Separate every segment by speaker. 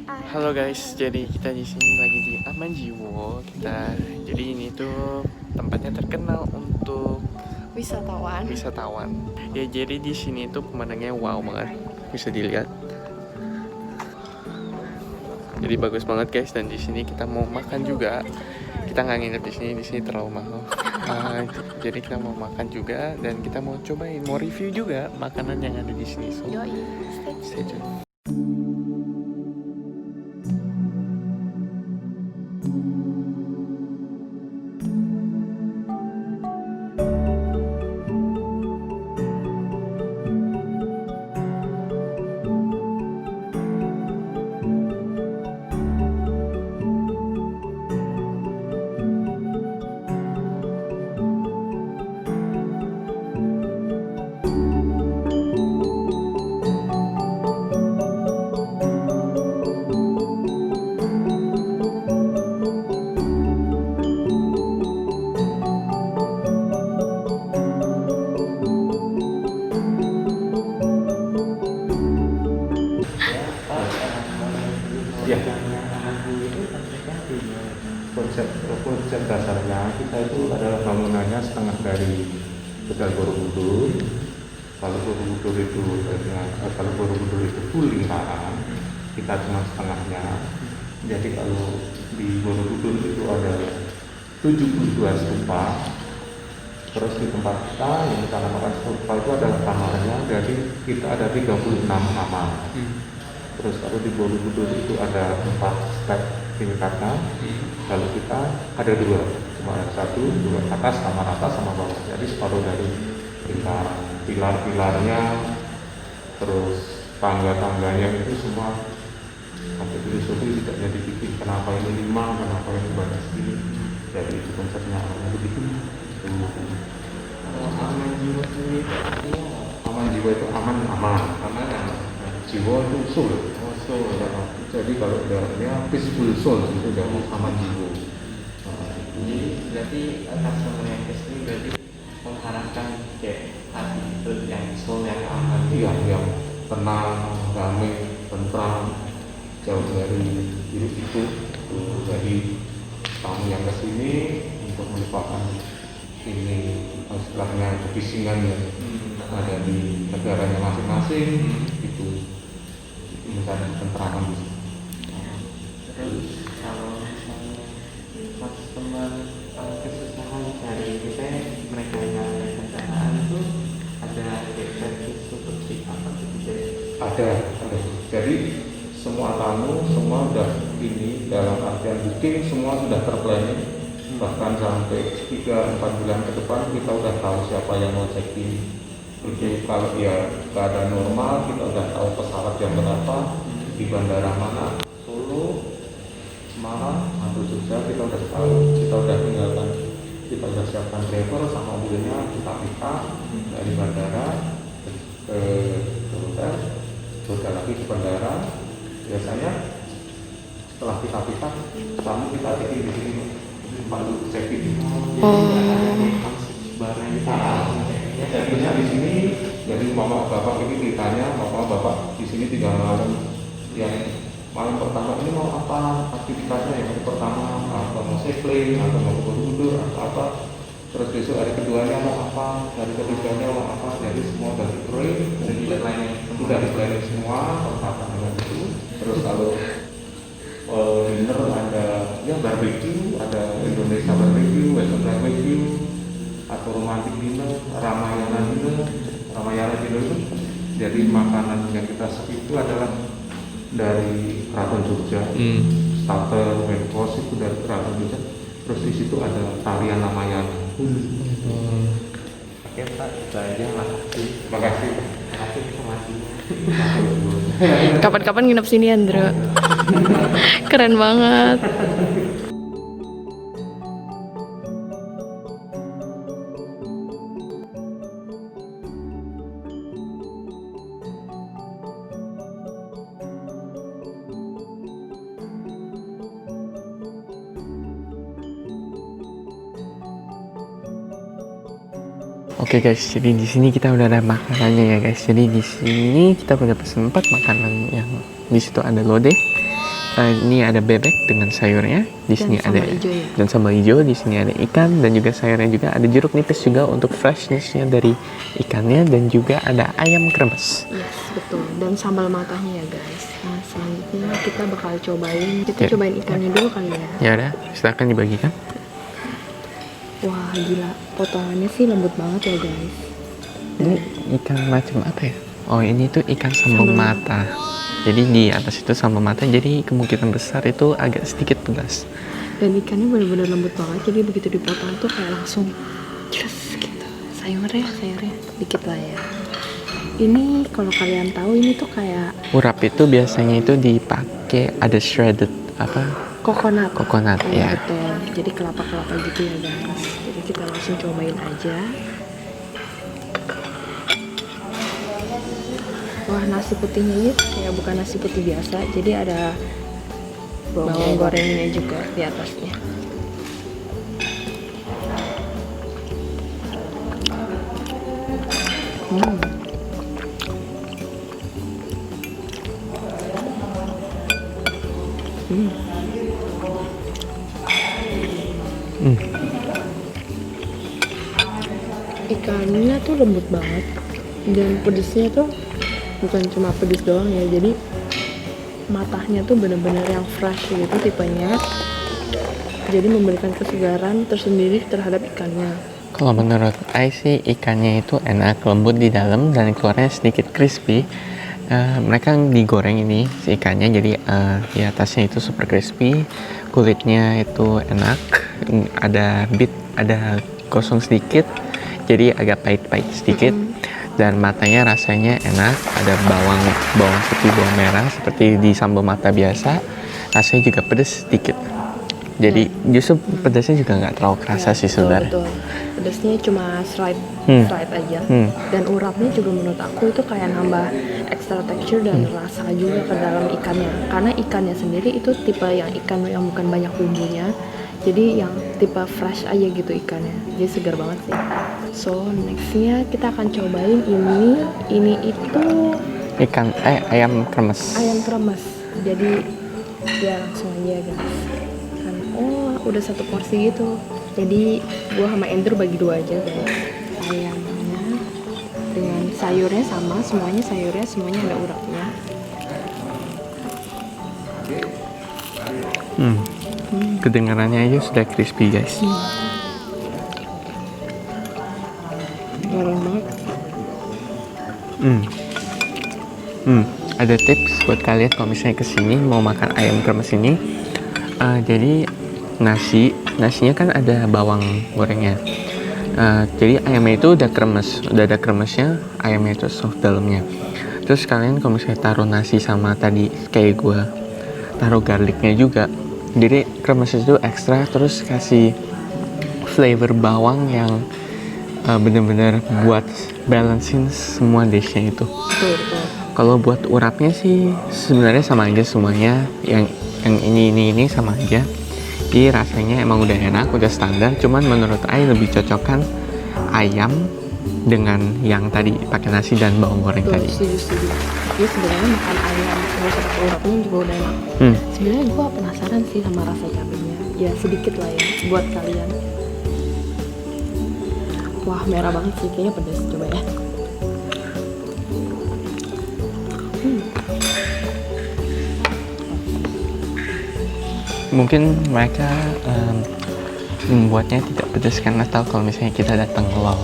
Speaker 1: Halo guys, jadi kita di sini lagi di Aman Jiwo. Jadi ini tuh tempatnya terkenal untuk wisatawan. Ya jadi di sini tuh pemandangannya wow banget, bisa dilihat. Jadi bagus banget guys, dan di sini kita mau makan juga. Kita nggak nginep di sini terlalu mahal. Jadi kita mau makan juga dan kita mau cobain, mau review juga makanan yang ada di sini. So, stay tune.
Speaker 2: Ya, konsep dasarnya kita itu adalah bangunannya setengah dari Tegal Borobudur. Kalau Borobudur itu full lingkaran, kita cuma setengahnya. Jadi kalau di Borobudur itu ada 72 stupa. Terus di tempat kita yang kita namakan stupa itu adalah kamarnya. Jadi kita ada 36 kamar. Terus kalau di Borobudur itu ada 4 step tingkatnya. Kalau kita ada 2, cuma ada 1, 2 atas, kamar atas sama bawah. Jadi separuh dari lingkaran. Pilar-pilarnya, terus tangga-tangganya itu semua sampai filosofi tidak jadi bikin. Kenapa ini 5, kenapa ini banyak segini. Jadi itu konsepnya awalnya begitu.
Speaker 1: Aman Jiwo itu artinya
Speaker 2: Aman jiwa itu aman. Jiwa itu soul. Jadi kalau dalamnya peaceful soul itu dari aman jiwa.
Speaker 1: Jadi berarti customer yang kesini berarti mengharapkan kayak hati itu yang soul yang aman.
Speaker 2: Iya, yang tenang, damai, tentram, jauh dari hidup itu. Jadi tamu yang kesini untuk melupakan ini istilahnya kebisingan yang ada di negaranya masing-masing, itu mencari tentraman di sini.
Speaker 1: Terus kalau misalnya customer kesusahan cari misalnya mereka yang ada kendaraan itu ada kayak service seperti apa gitu?
Speaker 2: Ada. Jadi semua tamu semua sudah ini dalam artian booking semua sudah terplanning. Bahkan sampai 3-4 bulan ke depan kita udah tahu siapa yang mau check-in. Itu kalau ya keadaan normal kita udah tahu pesawat jam berapa, di bandara mana, Solo, Semarang, atau Jogja kita udah tahu. Kita udah tinggalkan, kita udah siapkan driver sama mobilnya, kita pick up dari bandara ke hotel, hotel lagi ke bandara. Biasanya setelah kita pick up, tamu kita check-in di sini. Lalu check-in. Jadi di sini, jadi mama bapak ini ditanya, mama bapak di sini 3 malam. Yang malam pertama ini mau apa aktivitasnya? Yang pertama atau mau sailing atau mau ke Borobudur atau apa? Terus besok hari keduanya mau apa? Hari ketiganya mau apa? Jadi semua udah di-planning semua pertama itu. Terus kalau dinner ada ya barbecue, ada Indonesia barbecue, Western barbecue, atau romantic dinner, Ramayana dinner itu jadi makanan yang kita serve itu adalah dari Keraton Jogja. Starter, main course itu dari Keraton Jogja. Terus di situ ada tarian Ramayana.
Speaker 1: Oke Pak, itu aja,
Speaker 2: Makasih
Speaker 1: informasinya.
Speaker 3: Kapan-kapan nginep sini Andro. Keren banget.
Speaker 1: Oke guys, jadi di sini kita udah ada makanannya ya guys. Jadi di sini kita udah pesen 4 makanan yang di situ ada lodeh, Ini ada bebek dengan sayurnya. Di
Speaker 3: Dan
Speaker 1: sini
Speaker 3: sambal
Speaker 1: ada
Speaker 3: hijau ya?
Speaker 1: dan sambal hijau. Di sini ada ikan dan juga sayurnya juga. Ada jeruk nipis juga untuk freshnessnya dari ikannya dan juga ada ayam kremes.
Speaker 3: Yes, betul. Dan sambal matanya ya guys. Nah, selanjutnya kita bakal cobain. Kita
Speaker 1: Ya.
Speaker 3: cobain ikannya dulu kali ya.
Speaker 1: Ya udah, silakan dibagikan.
Speaker 3: Wah, gila. Potongannya sih lembut banget ya guys.
Speaker 1: Ini ikan macam apa ya? Oh, ini tuh ikan sambal
Speaker 3: Sambal
Speaker 1: mata. Jadi di atas itu sambal mata, jadi kemungkinan besar itu agak sedikit pedas.
Speaker 3: Dan ikannya benar-benar lembut banget. Jadi begitu dipotong tuh kayak langsung just gitu. Sayurnya dikit lah ya. Ini kalau kalian tahu ini tuh kayak
Speaker 1: Urap itu biasanya itu dipakai ada shredded apa?
Speaker 3: coconut.
Speaker 1: Coconut,
Speaker 3: Iya,
Speaker 1: ya.
Speaker 3: betul. Jadi kelapa-kelapa gitu ya guys. Jadi kita langsung cobain aja. Wah, nasi putihnya ini kayak bukan nasi putih biasa. Jadi ada bawang gorengnya juga di atasnya. Hmm. Ikannya tuh lembut banget dan pedesnya tuh bukan cuma pedes doang ya, jadi matahnya tuh bener-bener yang fresh gitu tipenya, jadi memberikan kesegaran tersendiri terhadap ikannya.
Speaker 1: Kalau menurut I sih ikannya itu enak, lembut di dalam dan keluarnya sedikit crispy. Mereka digoreng ini si ikannya, jadi di atasnya itu super crispy, kulitnya itu enak, ada gosong sedikit, jadi agak pahit-pahit sedikit. Dan matanya rasanya enak, ada bawang putih, bawang merah seperti di sambal mata biasa, rasanya juga pedas sedikit. Jadi justru pedasnya juga nggak terlalu kerasa sih sebenarnya.
Speaker 3: Betul. Pedasnya cuma slight aja. Dan urapnya juga menurut aku itu kayak nambah extra texture dan rasa juga ke dalam ikannya. Karena ikannya sendiri itu tipe yang ikan yang bukan banyak bumbunya. Jadi yang tipe fresh aja gitu ikannya. Jadi segar banget sih. So nextnya kita akan cobain ini. Ini itu
Speaker 1: Ayam kremes.
Speaker 3: ayam kremes. Jadi ya langsung aja guys. Oh, udah satu porsi gitu. Jadi gua sama Andrew bagi dua aja guys. Ayamnya dengan sayurnya sama, semuanya ada urapnya.
Speaker 1: Kedengarannya aja sudah crispy guys.
Speaker 3: Garam banget.
Speaker 1: Ada tips buat kalian kalau misalnya kesini mau makan ayam kremes ini. Jadi nasinya kan ada bawang gorengnya. Jadi ayamnya itu udah ada kremesnya, ayamnya itu soft dalamnya. Terus kalian kalau misalnya taruh nasi sama tadi kayak gue taruh garlicnya juga, jadi kremesnya itu ekstra, terus kasih flavor bawang yang bener-bener buat balancein semua dishnya itu.
Speaker 3: Betul.
Speaker 1: Kalau buat urapnya sih sebenarnya sama aja semuanya, yang ini sama aja. Jadi rasanya emang udah enak, udah standar. Cuman menurut Ai lebih cocokkan ayam dengan yang tadi pakai nasi dan bawang goreng
Speaker 3: Betul,
Speaker 1: tadi.
Speaker 3: setuju. Jadi sebenarnya makan ayam nggak usah pakai urapnya juga udah enak. Sebenarnya gua penasaran sih sama rasa cabenya. Ya sedikit lah ya buat kalian. Wah, merah banget sih, kayaknya pedas. Coba ya.
Speaker 1: Mungkin mereka membuatnya tidak pedas karena tahu kalau misalnya kita datang ke LOL.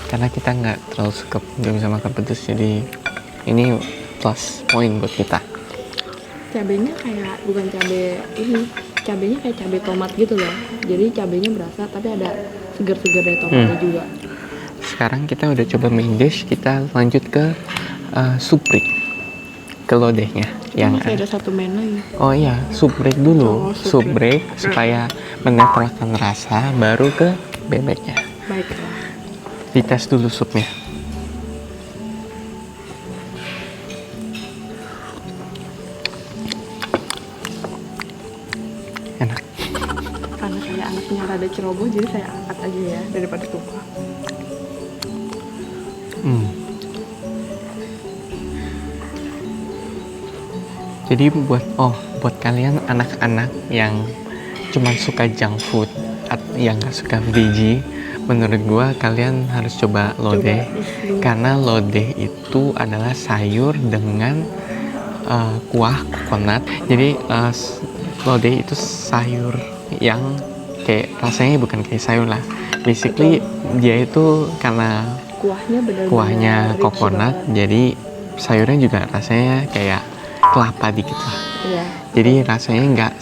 Speaker 1: Karena kita nggak terlalu suka, nggak bisa makan pedas, jadi ini plus point buat kita.
Speaker 3: Cabenya kayak bukan cabe ini, cabenya kayak cabe tomat gitu loh. Jadi cabenya berasa tapi ada segar-segar dari tomatnya juga.
Speaker 1: Sekarang kita udah coba main dish, kita lanjut ke supreme, ke lodehnya.
Speaker 3: Masih ada satu menu lagi.
Speaker 1: Oh iya, soup break dulu.
Speaker 3: Oh,
Speaker 1: Soup
Speaker 3: soup
Speaker 1: break supaya menetralkan rasa, baru ke bebeknya.
Speaker 3: Baiklah.
Speaker 1: Dites dulu supnya. Enak.
Speaker 3: Karena saya anaknya rada ceroboh, jadi saya angkat aja ya daripada tumpah.
Speaker 1: Jadi buat kalian anak-anak yang cuman suka junk food, yang nggak suka veggie, menurut gua kalian harus coba lodeh. Karena lodeh itu adalah sayur dengan kuah coconut. Jadi lodeh itu sayur yang kayak rasanya bukan kayak sayur lah. Basically dia itu karena kuahnya coconut, jadi sayurnya juga rasanya kayak kelapa dikit lah.
Speaker 3: Iya.
Speaker 1: Jadi rasanya nggak,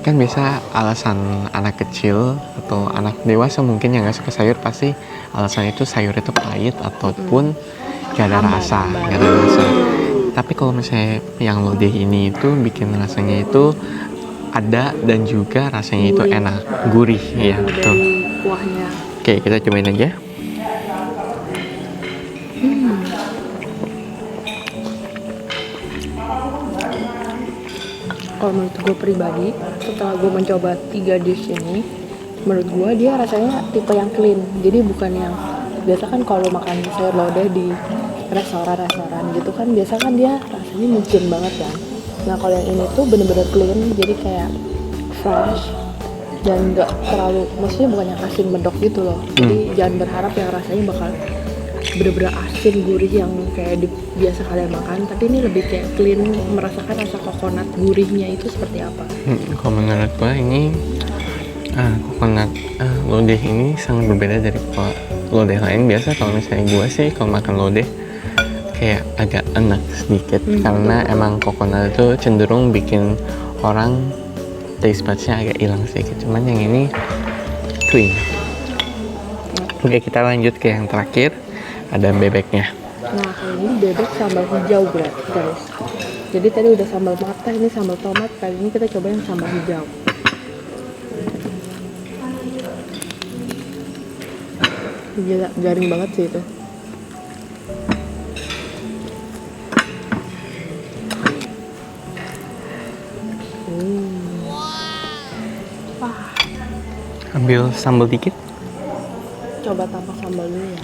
Speaker 1: kan biasa alasan anak kecil atau anak dewasa mungkin yang nggak suka sayur pasti alasannya itu sayur itu pahit ataupun nggak ada rasa. Tapi kalau misalnya yang lodeh ini itu bikin rasanya itu ada dan juga rasanya itu enak, gurih ya betul.
Speaker 3: Kuahnya.
Speaker 1: Oke, kita cobain aja.
Speaker 3: Kalau menurut gue pribadi, setelah gue mencoba 3 dish ini, menurut gue dia rasanya tipe yang clean. Jadi bukan yang biasa kan kalau makan sayur lodeh di restoran gitu kan biasa kan dia rasanya micin banget kan. Nah kalau yang ini tuh bener-bener clean, jadi kayak fresh dan nggak terlalu, maksudnya bukan yang asin medok gitu loh. Jadi jangan berharap yang rasanya bakal bener-bener asin gurih yang kayak biasa kalian makan, tapi ini lebih kayak clean, merasakan rasa coconut gurihnya itu seperti apa.
Speaker 1: Kalau menurut gua ini coconut lodeh ini sangat berbeda dari lodeh lain. Biasa kalau misalnya gua sih kalau makan lodeh kayak agak enak sedikit karena emang coconut itu cenderung bikin orang taste buds-nya agak hilang sedikit. Cuman yang ini clean. Oke, kita lanjut ke yang terakhir. Ada bebeknya.
Speaker 3: Nah, kali ini bebek sambal hijau guys. Jadi tadi udah sambal matah, ini sambal tomat. Kali ini kita coba yang sambal hijau. Gila, garing banget sih itu. Wah.
Speaker 1: Ambil sambal dikit.
Speaker 3: Coba tanpa sambal dulu ya.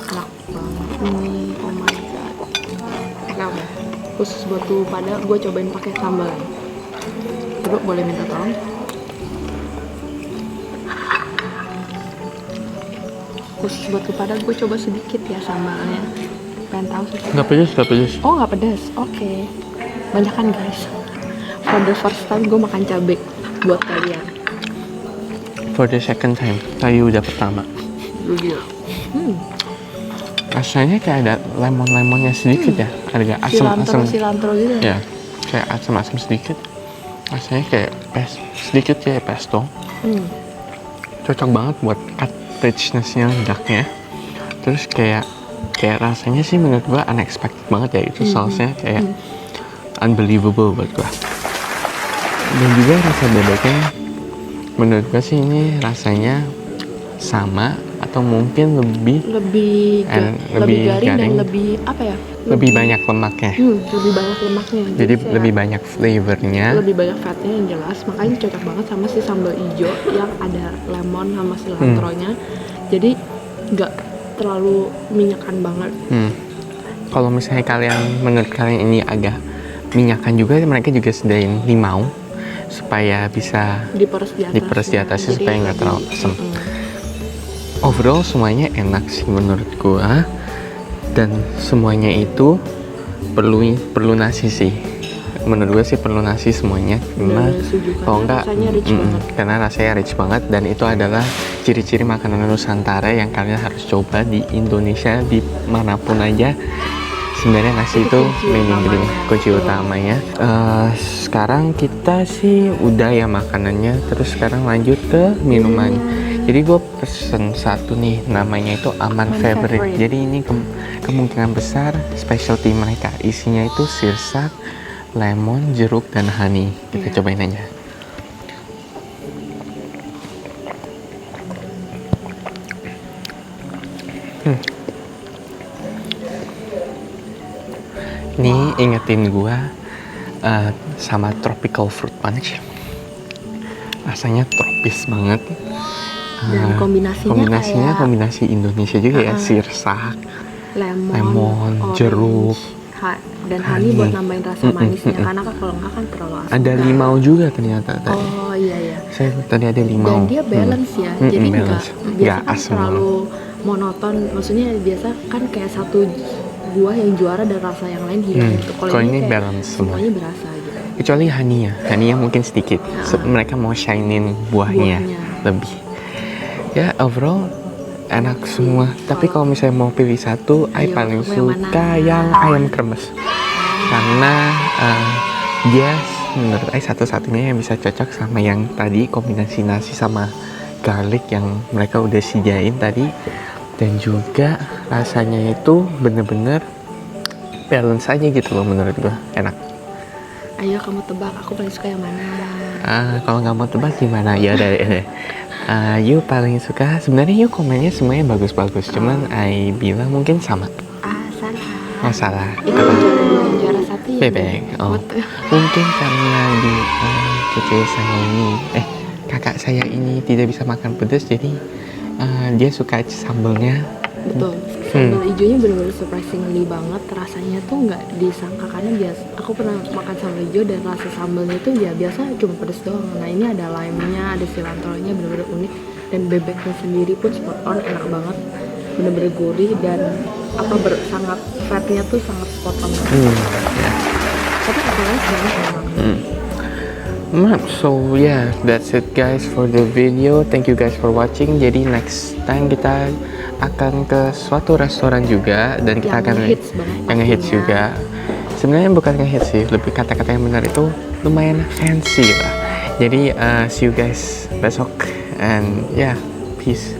Speaker 3: Enak banget nih, oh my god. Enak ya. Khusus buat tuh pada gue cobain pakai sambal. Coba boleh minta tolong? Khusus buat tuh pada gue coba sedikit ya sambalnya. Pengen tahu sih.
Speaker 1: Nggak pedas.
Speaker 3: Oh nggak pedas, oke. Banyak kan guys. For the first time gue makan cabai buat kalian.
Speaker 1: For the second time, tadi udah pertama.
Speaker 3: Gila.
Speaker 1: Rasanya kayak ada lemon-lemonnya sedikit ya, agak asam-asam.
Speaker 3: Cilantro gitu.
Speaker 1: Ya, kayak asam-asam sedikit. Rasanya kayak sedikit kayak pesto. Cocok banget buat cut richness-nya lidahnya. Terus kayak rasanya sih menurut gua unexpected banget ya, itu sausnya kayak unbelievable buat gua. Dan juga rasa bebeknya menurut gue sih ini rasanya sama atau mungkin lebih garing
Speaker 3: dan lebih apa ya?
Speaker 1: Lebih banyak lemaknya.
Speaker 3: Lebih banyak lemaknya.
Speaker 1: Jadi lebih banyak flavornya.
Speaker 3: Lebih banyak fatnya yang jelas. Makanya cocok banget sama si sambal hijau yang ada lemon sama cilantronya. Jadi nggak terlalu minyakan banget.
Speaker 1: Kalau misalnya menurut kalian ini agak minyakan juga, mereka juga sediain limau supaya bisa diperes di atasnya supaya nggak terlalu asam. Overall semuanya enak sih menurut gua, dan semuanya itu perlu nasi sih. Menurut gua sih perlu nasi semuanya, karena kalau enggak karena rasanya rich banget, dan itu adalah ciri-ciri makanan Nusantara yang kalian harus coba di Indonesia dimanapun aja. Sebenarnya nasi itu main ingredient, kunci utamanya. Sekarang kita sih udah ya makanannya, terus sekarang lanjut ke minuman. Jadi gue pesen satu nih, namanya itu Aman Favorite. Jadi ini kemungkinan besar specialty mereka. Isinya itu sirsak, lemon, jeruk, dan honey. Kita cobain aja. Ini ingetin gua sama tropical fruit punch. Rasanya tropis banget.
Speaker 3: Dan kombinasinya
Speaker 1: kombinasi Indonesia juga ya, sirsak, lemon, jeruk,
Speaker 3: dan honey buat nambahin rasa manisnya, karena kan kalau enggak kan terlalu asam.
Speaker 1: Ada limau juga ternyata tadi.
Speaker 3: Oh iya.
Speaker 1: Saya tadi ada limau.
Speaker 3: Dan dia balance ya, jadi
Speaker 1: balance.
Speaker 3: biasa
Speaker 1: Nggak
Speaker 3: kan
Speaker 1: asam
Speaker 3: terlalu monoton. Maksudnya biasa kan kayak satu buah yang juara dan rasa yang lain hilang gitu.
Speaker 1: Kalau ini
Speaker 3: kayak
Speaker 1: balance semua.
Speaker 3: semuanya berasa gitu.
Speaker 1: Kecuali honey-nya mungkin sedikit. Mereka mau shinein buahnya lebih. Ya overall enak semua. Tapi kalau misalnya mau pilih satu, I paling suka yang ayam kremes. Karena dia menurut I satu-satunya yang bisa cocok sama yang tadi, kombinasi nasi sama garlic yang mereka udah sediain tadi. Dan juga rasanya itu bener-bener balance aja gitu loh menurut gua, enak.
Speaker 3: Ayo kamu tebak, aku paling suka yang mana?
Speaker 1: Kalau nggak mau tebak gimana? Ya udah. You paling suka, sebenarnya you komennya semuanya bagus-bagus, cuman I bilang mungkin sama.
Speaker 3: Salah.
Speaker 1: Oh salah.
Speaker 3: Itu juara satu ya.
Speaker 1: Bebek. Oh. Mungkin karena di cucu saya ini, kakak saya ini tidak bisa makan pedas, jadi dia suka sambelnya.
Speaker 3: Betul. Sambal hijaunya benar-benar surprisingly banget, rasanya tuh nggak disangka, karena biasa aku pernah makan sambal hijau dan rasa sambalnya itu ya biasa cuma pedas doang. Nah ini ada lime-nya, ada cilantro-nya, benar-benar unik, dan bebeknya sendiri pun spot on, enak banget, benar-benar gurih dan sangat fatnya tuh sangat spot on. Tapi apalagi banget memang.
Speaker 1: So yeah, that's it guys for the video. Thank you guys for watching. Jadi next time kita akan ke suatu restoran juga, dan kita akan yang ngehits juga. Sebenarnya bukan ngehits sih, lebih kata-kata yang benar itu lumayan fancy lah. Jadi see you guys besok, and yeah, peace.